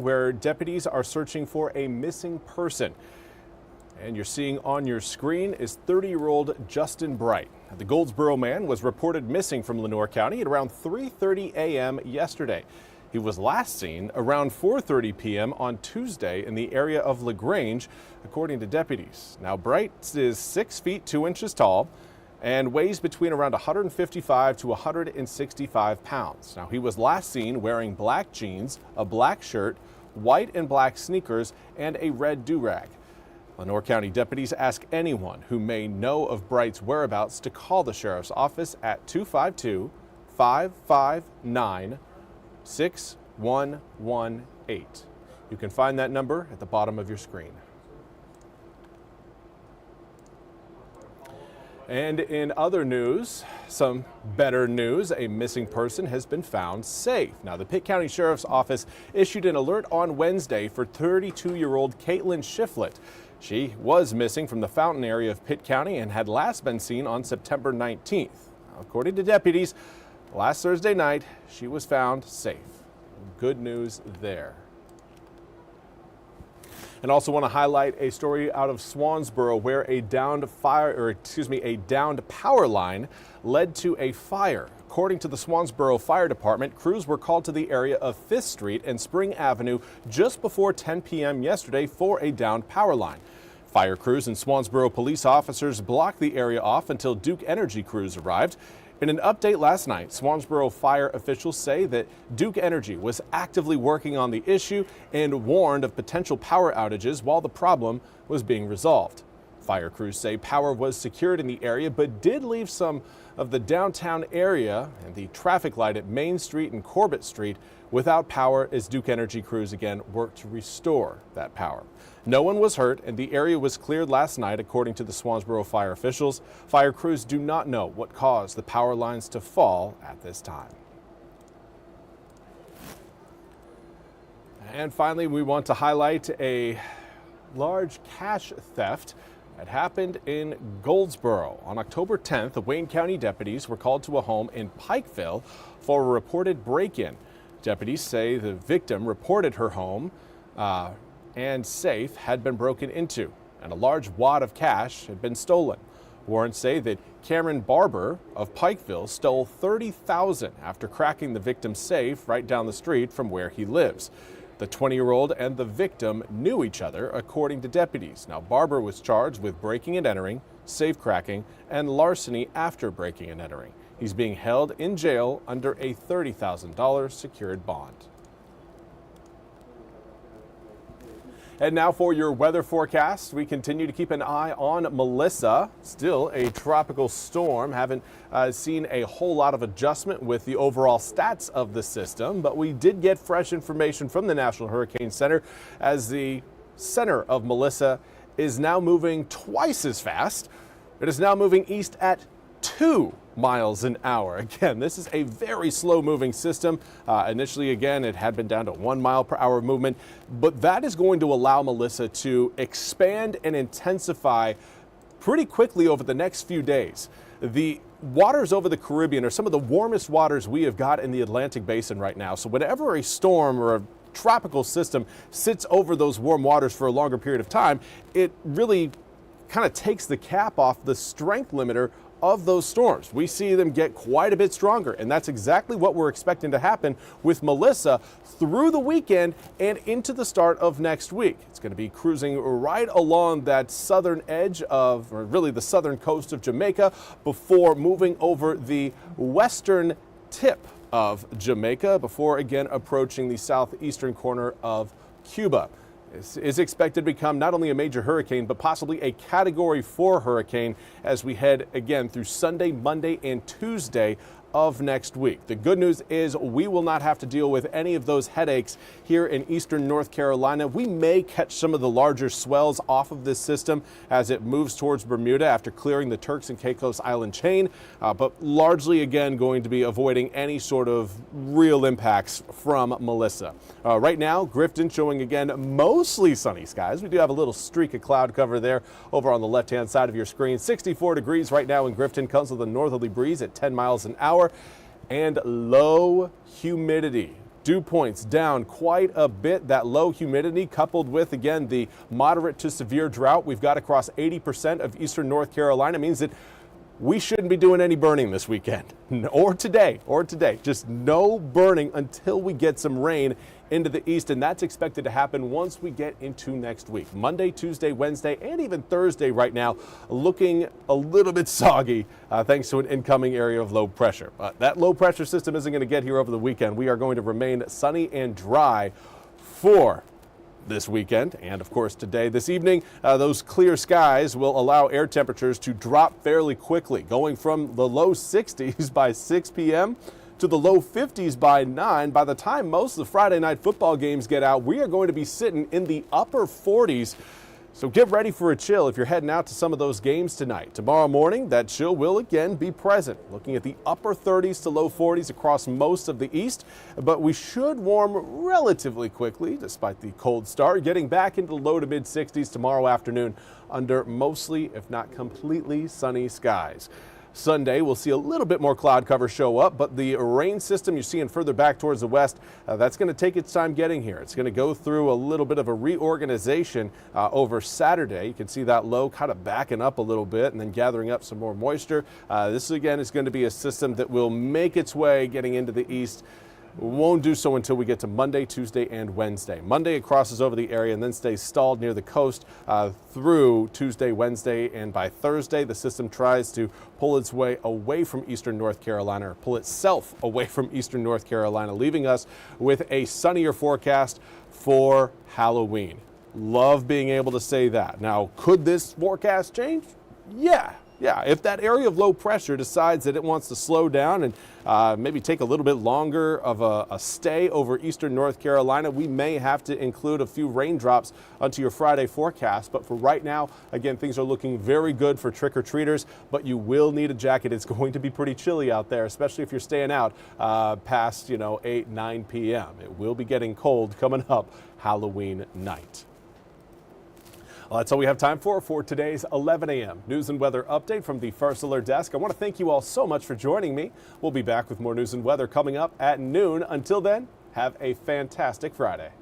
where deputies are searching for a missing person. And you're seeing on your screen is 30-year-old Justin Bright. The Goldsboro man was reported missing from Lenoir County at around 3:30 a.m. yesterday. He was last seen around 4:30 p.m. on Tuesday in the area of LaGrange, according to deputies. Now, Bright is 6 feet 2 inches tall and weighs between around 155 to 165 pounds. Now, he was last seen wearing black jeans, a black shirt, white and black sneakers, and a red do-rag. Lenoir County deputies ask anyone who may know of Bright's whereabouts to call the sheriff's office at 252-559-6118. You can find that number at the bottom of your screen. And in other news, some better news, a missing person has been found safe. Now, the Pitt County Sheriff's Office issued an alert on Wednesday for 32-year-old Caitlin Shiflett. She was missing from the Fountain area of Pitt County and had last been seen on September 19th. According to deputies, last Thursday night, she was found safe. Good news there. And also want to highlight a story out of Swansboro where a downed power line led to a fire. According to the Swansboro Fire Department, crews were called to the area of 5th Street and Spring Avenue just before 10 p.m. yesterday for a downed power line. Fire crews and Swansboro police officers blocked the area off until Duke Energy crews arrived. In an update last night, Swansboro fire officials say that Duke Energy was actively working on the issue and warned of potential power outages while the problem was being resolved. Fire crews say power was secured in the area but did leave some of the downtown area and the traffic light at Main Street and Corbett Street without power as Duke Energy crews again worked to restore that power. No one was hurt and the area was cleared last night, according to the Swansboro fire officials. Fire crews do not know what caused the power lines to fall at this time. And finally, we want to highlight a large cash theft that happened in Goldsboro. On October 10th, the Wayne County deputies were called to a home in Pikeville for a reported break-in. Deputies say the victim reported her home and safe had been broken into, and a large wad of cash had been stolen. Warrants say that Cameron Barber of Pikeville stole $30,000 after cracking the victim's safe right down the street from where he lives. The 20-year-old and the victim knew each other, according to deputies. Now, Barber was charged with breaking and entering, safe cracking, and larceny after breaking and entering. He's being held in jail under a $30,000 secured bond. And now for your weather forecast, we continue to keep an eye on Melissa. Still a tropical storm. Haven't seen a whole lot of adjustment with the overall stats of the system, but we did get fresh information from the National Hurricane Center as the center of Melissa is now moving twice as fast. It is now moving east at 2 miles an hour. Again, this is a very slow moving system. Initially, again, it had been down to 1 mile per hour movement, but that is going to allow Melissa to expand and intensify pretty quickly over the next few days. The waters over the Caribbean are some of the warmest waters we have got in the Atlantic Basin right now. So whenever a storm or a tropical system sits over those warm waters for a longer period of time, it really kind of takes the cap off the strength limiter of those storms. We see them get quite a bit stronger, and that's exactly what we're expecting to happen with Melissa through the weekend and into the start of next week. It's going to be cruising right along that southern edge of, or really the southern coast of Jamaica, before moving over the western tip of Jamaica, before again approaching the southeastern corner of Cuba. This is expected to become not only a major hurricane, but possibly a Category 4 hurricane as we head again through Sunday, Monday, and Tuesday of next week. The good news is we will not have to deal with any of those headaches here in eastern North Carolina. We may catch some of the larger swells off of this system as it moves towards Bermuda after clearing the Turks and Caicos Island chain, but largely again going to be avoiding any sort of real impacts from Melissa. Right now, Grifton showing again mostly sunny skies. We do have a little streak of cloud cover there over on the left-hand side of your screen. 64 degrees right now in Grifton, comes with a northerly breeze at 10 miles an hour and low humidity. Dew points down quite a bit. That low humidity coupled with, again, the moderate to severe drought we've got across 80% of eastern North Carolina means that we shouldn't be doing any burning this weekend or today. Just no burning until we get some rain into the east, and that's expected to happen once we get into next week. Monday, Tuesday, Wednesday, and even Thursday right now looking a little bit soggy thanks to an incoming area of low pressure. But that low pressure system isn't going to get here over the weekend. We are going to remain sunny and dry for this weekend and of course today. This evening, those clear skies will allow air temperatures to drop fairly quickly, going from the low 60s by 6 p.m. to the low 50s by 9. By the time most of the Friday night football games get out, we are going to be sitting in the upper 40s. So get ready for a chill if you're heading out to some of those games tonight. Tomorrow morning, that chill will again be present, looking at the upper 30s to low 40s across most of the east. But we should warm relatively quickly, despite the cold start, getting back into the low to mid 60s tomorrow afternoon under mostly, if not completely, sunny skies. Sunday, we'll see a little bit more cloud cover show up, but the rain system you're seeing further back towards the west, that's going to take its time getting here. It's going to go through a little bit of a reorganization over Saturday. You can see that low kind of backing up a little bit and then gathering up some more moisture. This, again, is going to be a system that will make its way getting into the east. Won't do so until we get to Monday, Tuesday, and Wednesday. Monday, it crosses over the area and then stays stalled near the coast through Tuesday, Wednesday, and by Thursday, the system tries to pull its way away from eastern North Carolina, or pull itself away from eastern North Carolina, leaving us with a sunnier forecast for Halloween. Love being able to say that. Now, could this forecast change? Yeah, if that area of low pressure decides that it wants to slow down and maybe take a little bit longer of a stay over eastern North Carolina, we may have to include a few raindrops onto your Friday forecast. But for right now, again, things are looking very good for trick-or-treaters, but you will need a jacket. It's going to be pretty chilly out there, especially if you're staying out past 8, 9 p.m. It will be getting cold coming up Halloween night. Well, that's all we have time for today's 11 a.m. news and weather update from the First Alert Desk. I want to thank you all so much for joining me. We'll be back with more news and weather coming up at noon. Until then, have a fantastic Friday.